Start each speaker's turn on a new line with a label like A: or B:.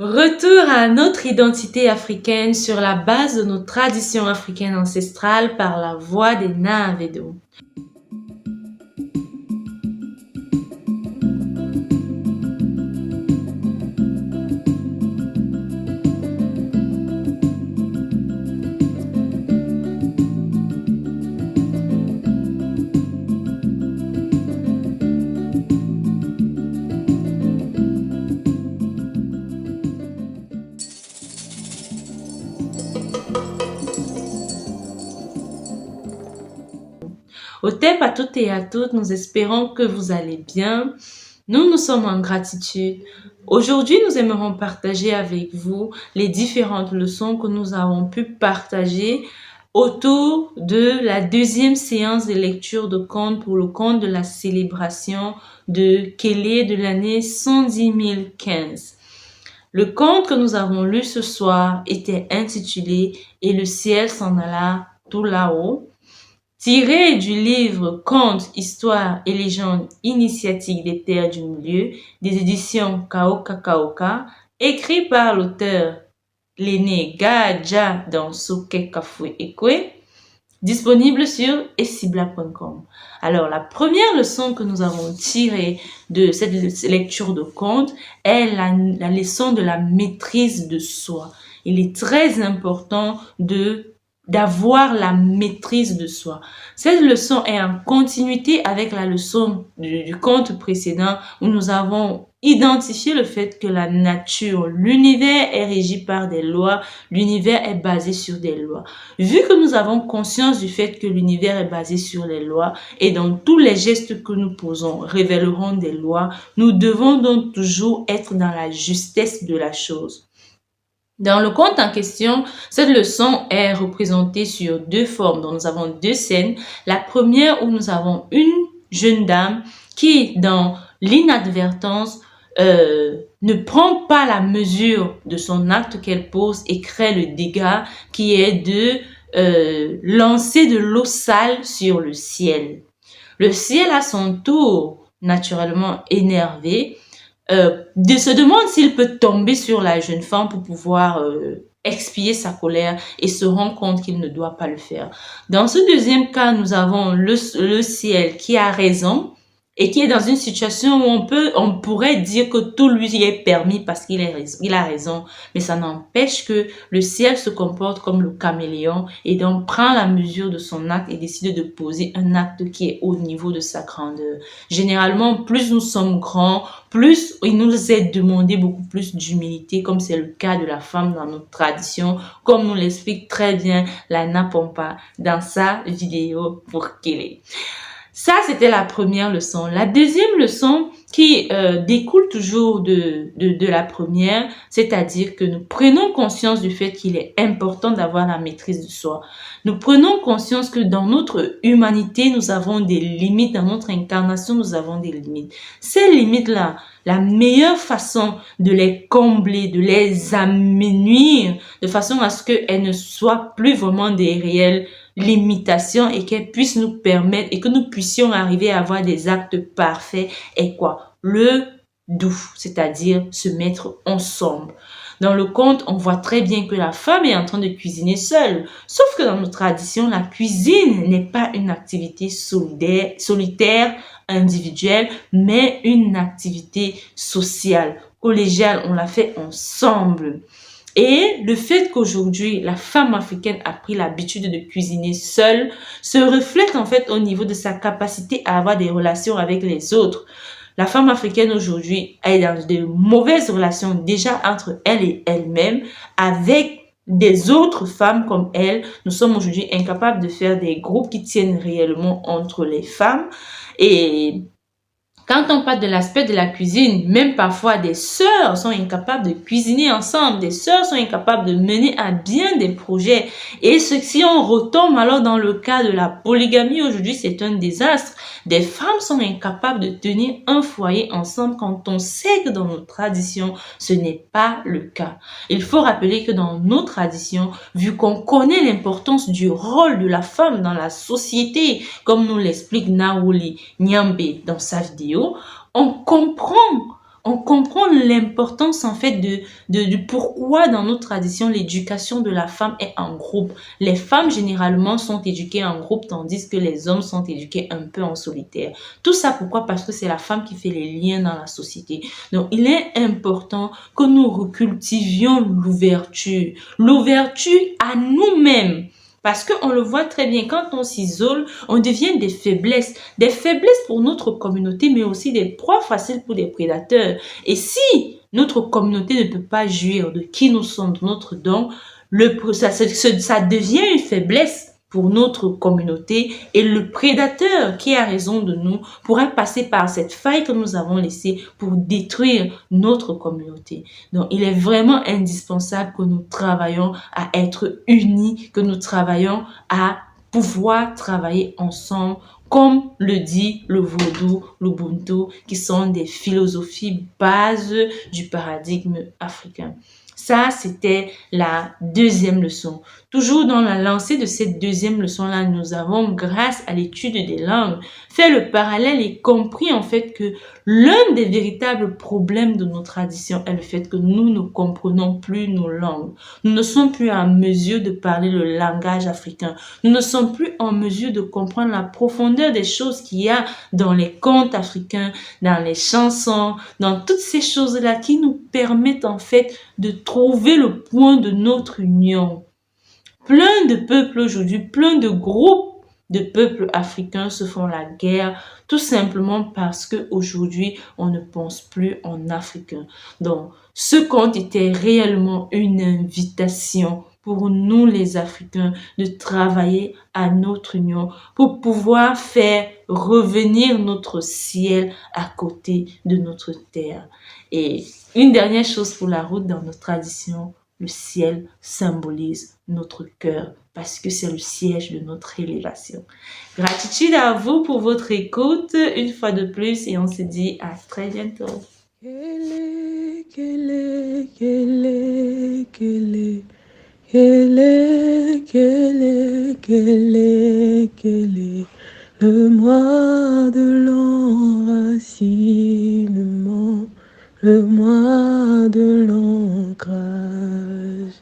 A: Retour à notre identité africaine sur la base de nos traditions africaines ancestrales par la voix des Naavedo. Au TEP à toutes et à toutes, nous espérons que vous allez bien. Nous sommes en gratitude. Aujourd'hui, nous aimerons partager avec vous les différentes leçons que nous avons pu partager autour de la deuxième séance de lecture de contes pour le compte de la célébration de Kélé de l'année 110 015. Le conte que nous avons lu ce soir était intitulé « Et le ciel s'en alla tout là-haut ». Tiré du livre Contes, Histoires et légendes initiatiques des terres du milieu des éditions Kaoka Kaoka, écrit par l'auteur l'aîné Gaja Dansoke Kafue Ekwe, disponible sur essibla.com. Alors, la première leçon que nous avons tirée de cette lecture de contes est la leçon de la maîtrise de soi. Il est très important d'avoir la maîtrise de soi. Cette leçon est en continuité avec la leçon du conte précédent où nous avons identifié le fait que la nature, l'univers est régi par des lois, l'univers est basé sur des lois. Vu que nous avons conscience du fait que l'univers est basé sur les lois et donc tous les gestes que nous posons révéleront des lois, nous devons donc toujours être dans la justesse de la chose. Dans le conte en question, cette leçon est représentée sur deux formes, dont nous avons deux scènes. La première où nous avons une jeune dame qui, dans l'inadvertance, ne prend pas la mesure de son acte qu'elle pose et crée le dégât qui est de lancer de l'eau sale sur le ciel. Le ciel, à son tour, naturellement énervé, se demande s'il peut tomber sur la jeune femme pour pouvoir expier sa colère et se rend compte qu'il ne doit pas le faire. Dans ce deuxième cas, nous avons le ciel qui a raison et qui est dans une situation où on pourrait dire que tout lui est permis parce qu'il a raison, mais ça n'empêche que le ciel se comporte comme le caméléon et donc prend la mesure de son acte et décide de poser un acte qui est au niveau de sa grandeur. Généralement, plus nous sommes grands, plus il nous est demandé beaucoup plus d'humilité, comme c'est le cas de la femme dans notre tradition, comme nous l'explique très bien Lana Pompa dans sa vidéo pour Kélé. Ça, c'était la première leçon. La deuxième leçon qui découle toujours de la première, c'est-à-dire que nous prenons conscience du fait qu'il est important d'avoir la maîtrise de soi. Nous prenons conscience que dans notre humanité, nous avons des limites, dans notre incarnation, nous avons des limites. Ces limites-là, la meilleure façon de les combler, de les amenuire, de façon à ce qu'elles ne soient plus vraiment des réelles limitations et qu'elles puissent nous permettre et que nous puissions arriver à avoir des actes parfaits est quoi? Le doux, c'est-à-dire se mettre ensemble. Dans le conte, on voit très bien que la femme est en train de cuisiner seule. Sauf que dans nos traditions, la cuisine n'est pas une activité solitaire, individuelle, mais une activité sociale, collégiale. On la fait ensemble. Et le fait qu'aujourd'hui, la femme africaine a pris l'habitude de cuisiner seule se reflète en fait au niveau de sa capacité à avoir des relations avec les autres. La femme africaine aujourd'hui est dans de mauvaises relations déjà entre elle et elle-même avec des autres femmes comme elle. Nous sommes aujourd'hui incapables de faire des groupes qui tiennent réellement entre les femmes. Et quand on parle de l'aspect de la cuisine, même parfois des sœurs sont incapables de cuisiner ensemble, des sœurs sont incapables de mener à bien des projets. Et si on retombe alors dans le cas de la polygamie, aujourd'hui c'est un désastre. Des femmes sont incapables de tenir un foyer ensemble quand on sait que dans nos traditions, ce n'est pas le cas. Il faut rappeler que dans nos traditions, vu qu'on connaît l'importance du rôle de la femme dans la société, comme nous l'explique Naouli Nyambe dans sa vidéo, on comprend on comprend l'importance en fait du pourquoi dans nos traditions l'éducation de la femme est en groupe. Les femmes généralement sont éduquées en groupe tandis que les hommes sont éduqués un peu en solitaire. Tout ça pourquoi? Parce que c'est la femme qui fait les liens dans la société. Donc il est important que nous recultivions l'ouverture. L'ouverture à nous-mêmes. Parce qu'on le voit très bien, quand on s'isole, on devient des faiblesses pour notre communauté, mais aussi des proies faciles pour des prédateurs. Et si notre communauté ne peut pas jouir de qui nous sommes, de notre don, ça devient une faiblesse pour notre communauté et le prédateur qui a raison de nous pourrait passer par cette faille que nous avons laissée pour détruire notre communauté. Donc, il est vraiment indispensable que nous travaillions à être unis, que nous travaillions à pouvoir travailler ensemble, comme le dit le vaudou, l'ubuntu, qui sont des philosophies bases du paradigme africain. Ça, c'était la deuxième leçon. Toujours dans la lancée de cette deuxième leçon-là, nous avons, grâce à l'étude des langues, fait le parallèle et compris en fait que l'un des véritables problèmes de nos traditions est le fait que nous ne comprenons plus nos langues. Nous ne sommes plus en mesure de parler le langage africain. Nous ne sommes plus en mesure de comprendre la profondeur des choses qu'il y a dans les contes africains, dans les chansons, dans toutes ces choses-là qui nous permettent en fait de trouver le point de notre union. Plein de peuples aujourd'hui, plein de groupes de peuples africains se font la guerre tout simplement parce qu'aujourd'hui, on ne pense plus en africain. Donc, ce conte était réellement une invitation pour nous les Africains de travailler à notre union pour pouvoir faire revenir notre ciel à côté de notre terre. Et une dernière chose pour la route dans notre tradition, le ciel symbolise notre cœur parce que c'est le siège de notre élévation. Gratitude à vous pour votre écoute une fois de plus et on se dit à très bientôt.
B: Kele, kele, kele, kele. Kele, kele, kele, kele, le mois de l'enracinement, le mois de l'ancrage.